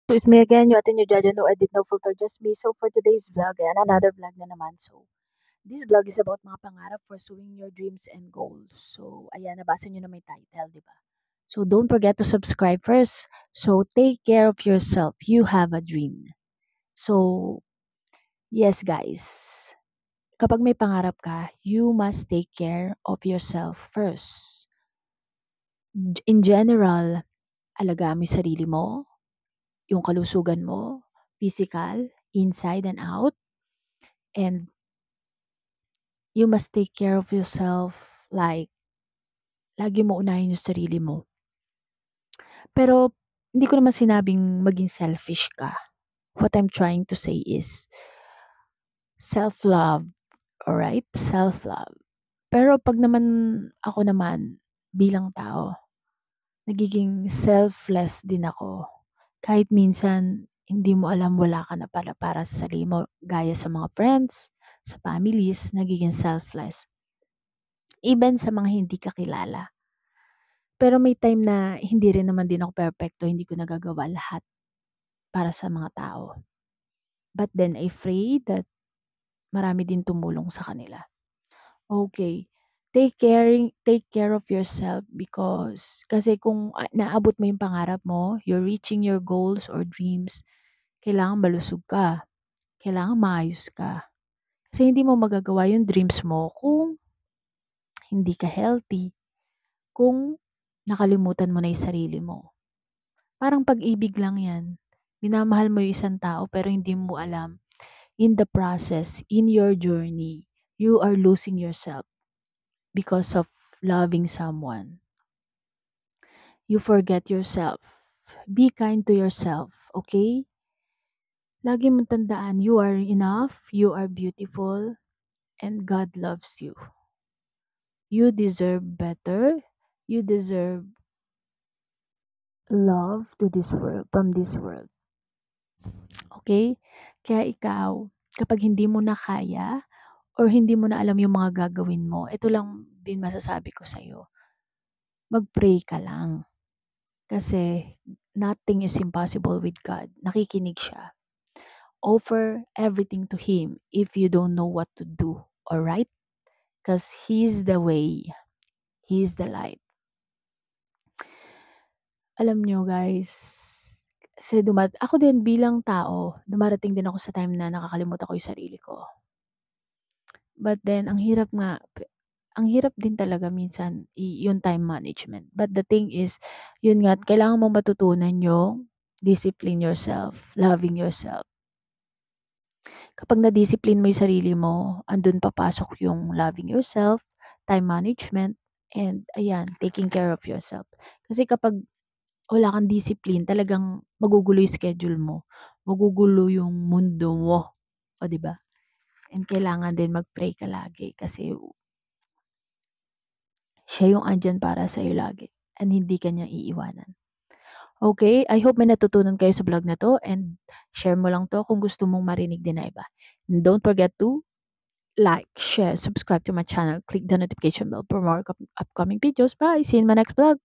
So it's me again, your Ate Jaja, no edit, no filter, just me. So for today's vlog, ayan, another vlog na naman. So this vlog is about mga pangarap, pursuing your dreams and goals. So ayan, nabasa nyo na may title, di ba? So don't forget to subscribe first. So take care of yourself. You have a dream. So yes guys, kapag may pangarap ka, you must take care of yourself first. In general, alagaan mo yung sarili mo, yung kalusugan mo, physical, inside and out. And you must take care of yourself, like, lagi mo unahin yung sarili mo. Pero, hindi ko naman sinabing maging selfish ka. What I'm trying to say is, self-love, alright? Self-love. Pero pag naman, ako naman, bilang tao, nagiging selfless din ako. Kahit minsan, hindi mo alam wala ka na para sa sarili mo, gaya sa mga friends, sa families, nagiging selfless. Even sa mga hindi ka kilala. Pero may time na hindi rin naman din ako perpekto, hindi ko nagagawa lahat para sa mga tao. But then I pray that marami din tumulong sa kanila. Okay. Take care of yourself because kasi kung naabot mo yung pangarap mo, you're reaching your goals or dreams, kailangan malusog ka. Kailangan maayos ka. Kasi hindi mo magagawa yung dreams mo kung hindi ka healthy. Kung nakalimutan mo na yung sarili mo. Parang pag-ibig lang yan. Minamahal mo yung isang tao pero hindi mo alam, in the process, in your journey, you are losing yourself because of loving someone. You forget yourself. Be kind to yourself, okay? Lagi mong tandaan, you are enough, you are beautiful, and God loves you. You deserve better. You deserve love to this world, from this world. Okay? Kaya ikaw, kapag hindi mo na kaya or hindi mo na alam yung mga gagawin mo, ito lang din masasabi ko sa'yo. Mag-pray ka lang. Kasi nothing is impossible with God. Nakikinig siya. Offer everything to Him if you don't know what to do. Alright? Because He's the way. He's the light. Alam nyo guys, kasi ako din bilang tao, dumarating din ako sa time na nakakalimutan ko yung sarili ko. But then, ang hirap din talaga minsan yung time management. But the thing is, yun nga, kailangan mong matutunan yung discipline yourself, loving yourself. Kapag na-discipline mo yung sarili mo, andun papasok yung loving yourself, time management, and ayan, taking care of yourself. Kasi kapag wala kang discipline, talagang magugulo yung schedule mo. Magugulo yung mundo mo. O, diba? And kailangan din mag-pray ka lagi kasi siya yung andyan para sa'yo lagi and hindi ka niya iiwanan. Okay, I hope may natutunan kayo sa vlog na to and share mo lang to kung gusto mong marinig din na iba. And don't forget to like, share, subscribe to my channel, click the notification bell for more upcoming videos. Bye! See you in my next vlog.